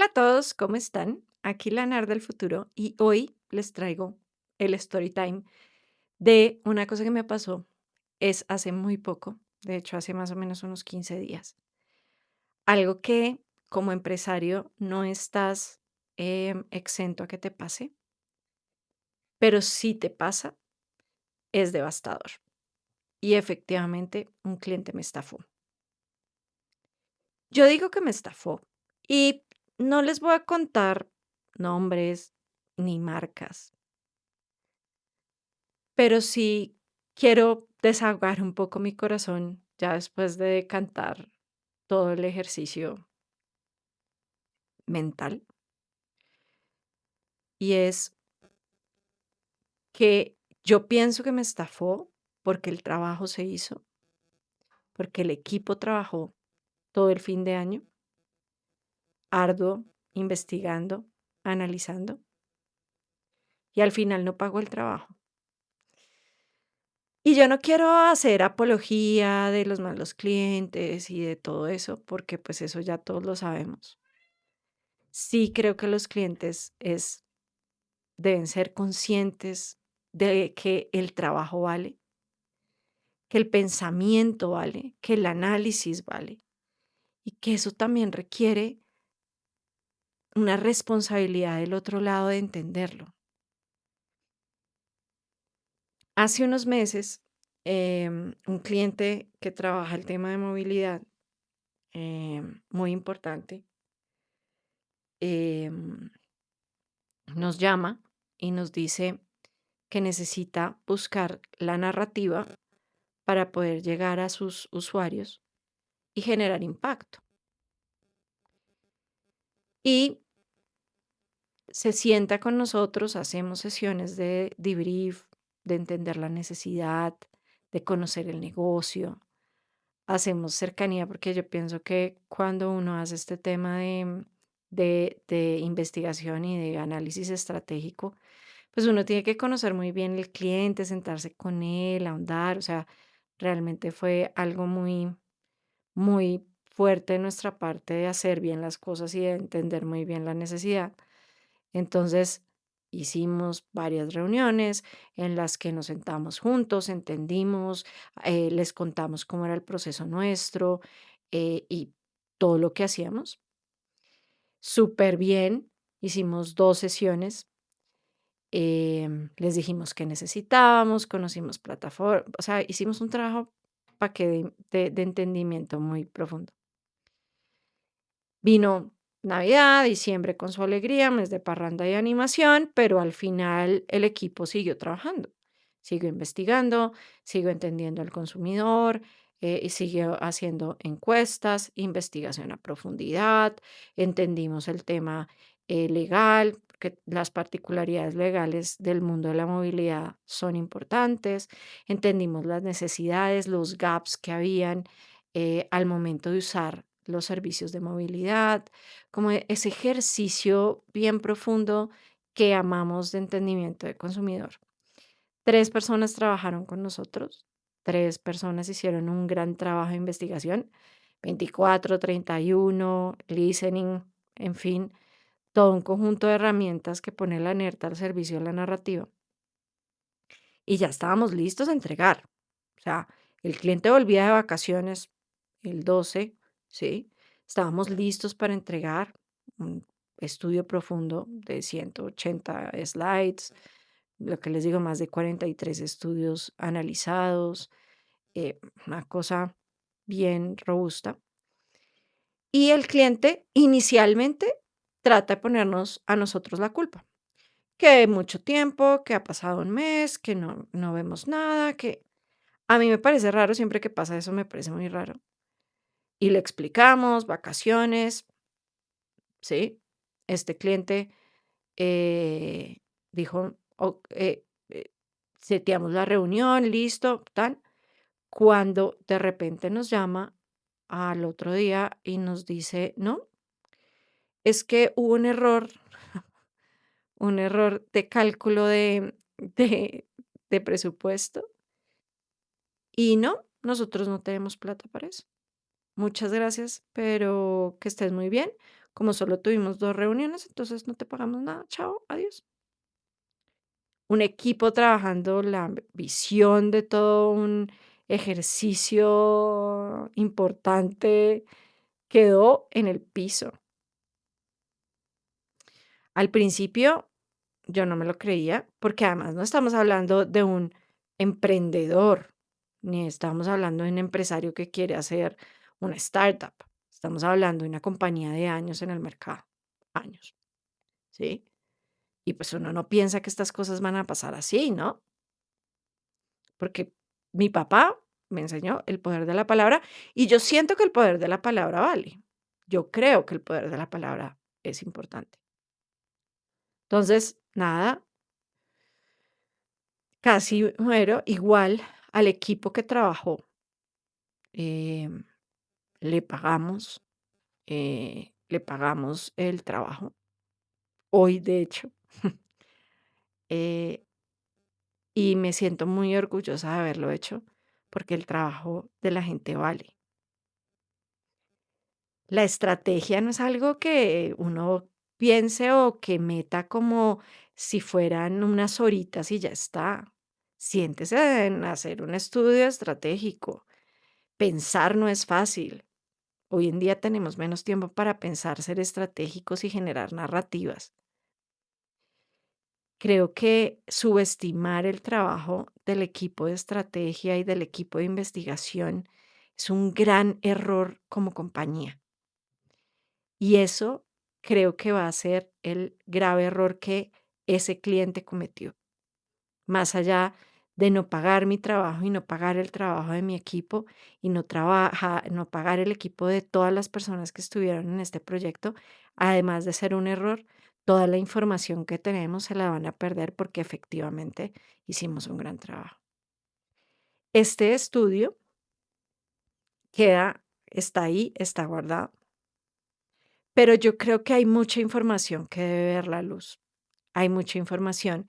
Hola a todos, ¿cómo están? Aquí la NAR del futuro y hoy les traigo el story time de una cosa que me pasó. Es hace muy poco, de hecho hace más o menos unos 15 días. Algo que como empresario no estás exento a que te pase, pero si te pasa, es devastador. Y efectivamente un cliente me estafó. Yo digo que me estafó y no les voy a contar nombres ni marcas. Pero sí quiero desahogar un poco mi corazón ya después de cantar todo el ejercicio mental, y es que yo pienso que me estafó porque el trabajo se hizo, porque el equipo trabajó todo el fin de año, arduo, investigando, analizando, y al final no pagó el trabajo. Y yo no quiero hacer apología de los malos clientes y de todo eso, porque pues eso ya todos lo sabemos. Sí creo que los clientes deben ser conscientes de que el trabajo vale, que el pensamiento vale, que el análisis vale y que eso también requiere una responsabilidad del otro lado de entenderlo. Hace unos meses, un cliente que trabaja el tema de movilidad, muy importante, em, nos llama y nos dice que necesita buscar la narrativa para poder llegar a sus usuarios y generar impacto. Y se sienta con nosotros, hacemos sesiones de debrief, de entender la necesidad, de conocer el negocio, hacemos cercanía, porque yo pienso que cuando uno hace este tema de investigación y de análisis estratégico, pues uno tiene que conocer muy bien el cliente, sentarse con él, ahondar, o sea, realmente fue algo muy fuerte de nuestra parte de hacer bien las cosas y de entender muy bien la necesidad. Entonces, hicimos varias reuniones en las que nos sentamos juntos, entendimos, les contamos cómo era el proceso nuestro, y todo lo que hacíamos. Súper bien, hicimos 2 sesiones, les dijimos qué necesitábamos, conocimos plataformas, o sea, hicimos un trabajo para que de entendimiento muy profundo. Vino Navidad, diciembre con su alegría, mes de parranda y animación, pero al final el equipo siguió trabajando, siguió investigando, siguió entendiendo al consumidor, y siguió haciendo encuestas, investigación a profundidad, entendimos el tema legal, que las particularidades legales del mundo de la movilidad son importantes, entendimos las necesidades, los gaps que habían al momento de usar los servicios de movilidad, como ese ejercicio bien profundo que amamos de entendimiento de consumidor. 3 personas trabajaron con nosotros, 3 personas hicieron un gran trabajo de investigación, 24, 31, listening, en fin, todo un conjunto de herramientas que pone la alerta al servicio de la narrativa. Y ya estábamos listos a entregar. O sea, el cliente volvía de vacaciones el 12, ¿sí? Estábamos listos para entregar un estudio profundo de 180 slides, lo que les digo, más de 43 estudios analizados, una cosa bien robusta. Y el cliente inicialmente trata de ponernos a nosotros la culpa. Que mucho tiempo, que ha pasado un mes, que no vemos nada, que a mí me parece raro, siempre que pasa eso me parece muy raro. Y le explicamos, vacaciones, ¿sí? Este cliente eh, dijo, seteamos la reunión, listo, tal. Cuando de repente nos llama al otro día y nos dice, no, es que hubo un error de cálculo de presupuesto. Y no, nosotros no tenemos plata para eso. Muchas gracias, pero que estés muy bien. como solo tuvimos 2 reuniones, entonces no te pagamos nada, chao, adiós. Un equipo trabajando la visión de todo un ejercicio importante quedó en el piso. Al principio yo no me lo creía, porque además no estamos hablando de un emprendedor, ni estamos hablando de un empresario que quiere hacer una startup. Estamos hablando de una compañía de años en el mercado, años, ¿sí? Y pues uno no piensa que estas cosas van a pasar así, ¿no? Porque mi papá me enseñó el poder de la palabra y yo siento que el poder de la palabra vale. Yo creo que el poder de la palabra es importante. Entonces, nada, casi muero. Igual al equipo que trabajó, em, le pagamos el trabajo. Hoy, de hecho, eh, y me siento muy orgullosa de haberlo hecho porque el trabajo de la gente vale. La estrategia no es algo que uno piense o que meta como si fueran unas horitas y ya está. Siéntese en hacer un estudio estratégico. Pensar no es fácil. Hoy en día tenemos menos tiempo para pensar, ser estratégicos y generar narrativas. Creo que subestimar el trabajo del equipo de estrategia y del equipo de investigación es un gran error como compañía. Y eso creo que va a ser el grave error que ese cliente cometió. Más allá de no pagar mi trabajo y no pagar el trabajo de mi equipo y no pagar el equipo de todas las personas que estuvieron en este proyecto, además de ser un error, toda la información que tenemos se la van a perder porque efectivamente hicimos un gran trabajo. Este estudio está ahí, está guardado, pero yo creo que hay mucha información que debe ver la luz. Hay mucha información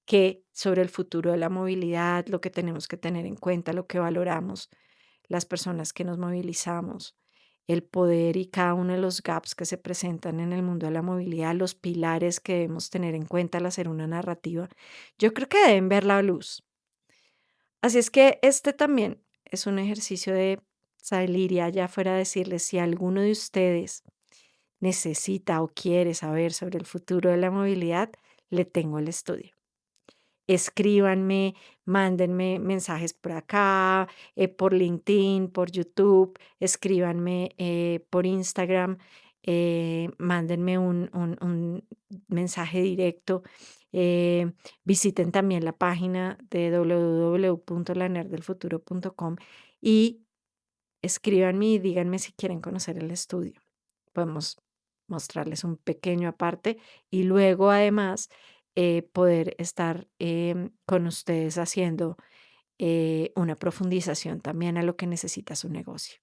que sobre el futuro de la movilidad, lo que tenemos que tener en cuenta, lo que valoramos, las personas que nos movilizamos, el poder y cada uno de los gaps que se presentan en el mundo de la movilidad, los pilares que debemos tener en cuenta al hacer una narrativa, yo creo que deben ver la luz. Así es que este también es un ejercicio de salir y allá afuera decirles si alguno de ustedes necesita o quiere saber sobre el futuro de la movilidad, le tengo el estudio. Escríbanme, mándenme mensajes por acá, por LinkedIn, por YouTube, escríbanme por Instagram, mándenme un mensaje directo. eh, Visiten también la página de www.lanerdelfuturo.com y escríbanme y díganme si quieren conocer el estudio. Podemos mostrarles un pequeño aparte y luego además poder estar con ustedes haciendo una profundización también a lo que necesita su negocio.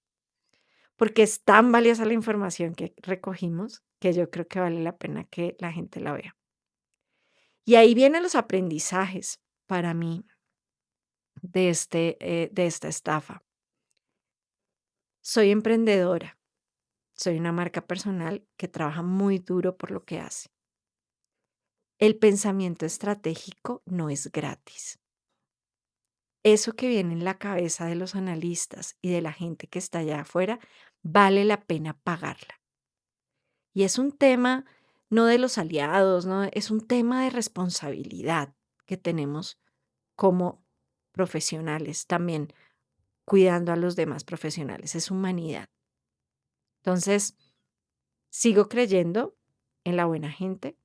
Porque es tan valiosa la información que recogimos que yo creo que vale la pena que la gente la vea. Y ahí vienen los aprendizajes para mí de esta estafa. Soy emprendedora, soy una marca personal que trabaja muy duro por lo que hace. El pensamiento estratégico no es gratis. Eso que viene en la cabeza de los analistas y de la gente que está allá afuera, vale la pena pagarla. Y es un tema no de los aliados, no, es un tema de responsabilidad que tenemos como profesionales, también cuidando a los demás profesionales, es humanidad. Entonces, sigo creyendo en la buena gente,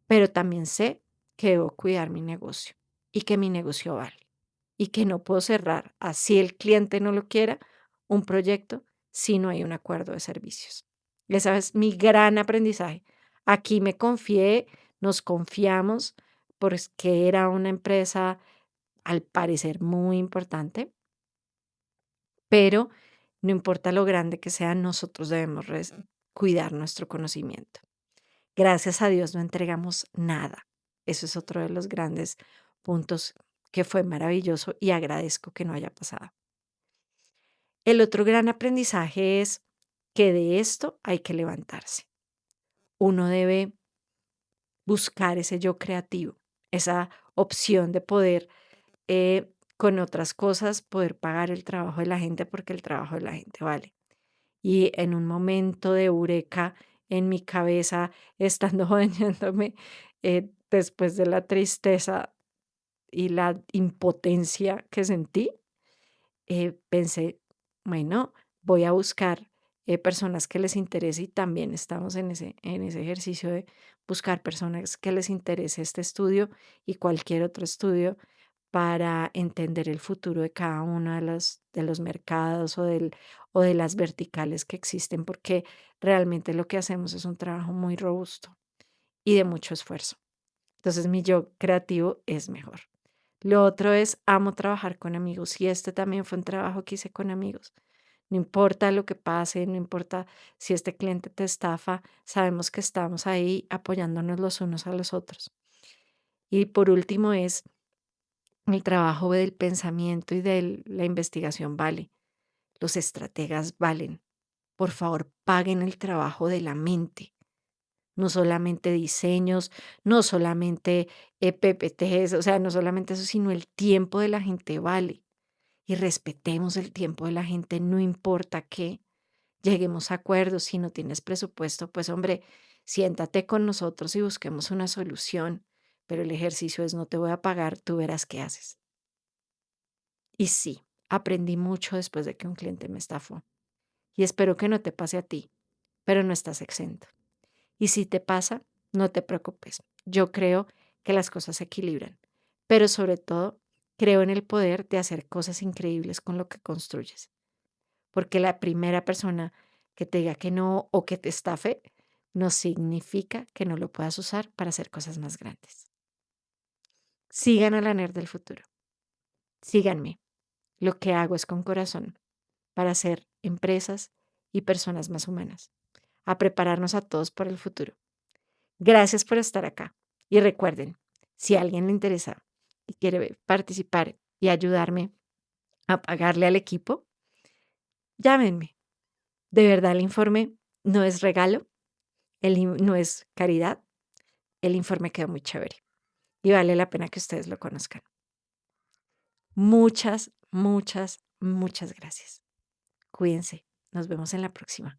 pero también sé que debo cuidar mi negocio y que mi negocio vale y que no puedo cerrar, así el cliente no lo quiera, un proyecto si no hay un acuerdo de servicios. Ese es mi gran aprendizaje. Aquí me confié, nos confiamos, porque era una empresa al parecer muy importante, pero no importa lo grande que sea, nosotros debemos cuidar nuestro conocimiento. Gracias a Dios no entregamos nada. Eso es otro de los grandes puntos que fue maravilloso y agradezco que no haya pasado. El otro gran aprendizaje es que de esto hay que levantarse. uno debe buscar ese yo creativo, esa opción de poder con otras cosas poder pagar el trabajo de la gente porque el trabajo de la gente vale. Y en un momento de eureka en mi cabeza, estando bañándome, después de la tristeza y la impotencia que sentí, pensé, bueno, voy a buscar personas que les interese y también estamos en ese ejercicio de buscar personas que les interese este estudio y cualquier otro estudio para entender el futuro de cada uno de los mercados o de las verticales que existen, porque realmente lo que hacemos es un trabajo muy robusto y de mucho esfuerzo. Entonces mi yo creativo es mejor. Lo otro es, amo trabajar con amigos y este también fue un trabajo que hice con amigos. No importa lo que pase, no importa si este cliente te estafa, sabemos que estamos ahí apoyándonos los unos a los otros. Y por último es, el trabajo del pensamiento y de la investigación vale. Los estrategas valen. Por favor, paguen el trabajo de la mente. No solamente diseños, no solamente PPTs, o sea, no solamente eso, sino el tiempo de la gente vale. Y respetemos el tiempo de la gente, no importa que lleguemos a acuerdos. Si no tienes presupuesto, pues hombre, siéntate con nosotros y busquemos una solución. Pero el ejercicio es no te voy a pagar, tú verás qué haces. Y sí, aprendí mucho después de que un cliente me estafó. Y espero que no te pase a ti, pero no estás exento. Y si te pasa, no te preocupes. Yo creo que las cosas se equilibran, pero sobre todo creo en el poder de hacer cosas increíbles con lo que construyes. Porque la primera persona que te diga que no o que te estafe, no significa que no lo puedas usar para hacer cosas más grandes. Sigan a la nerd del futuro. Síganme. Lo que hago es con corazón para hacer empresas y personas más humanas, a prepararnos a todos para el futuro. Gracias por estar acá. Y recuerden, si a alguien le interesa y quiere participar y ayudarme a pagarle al equipo, llámenme. De verdad, el informe no es regalo, no es caridad. El informe quedó muy chévere y vale la pena que ustedes lo conozcan. Muchas, muchas, muchas gracias. Cuídense. Nos vemos en la próxima.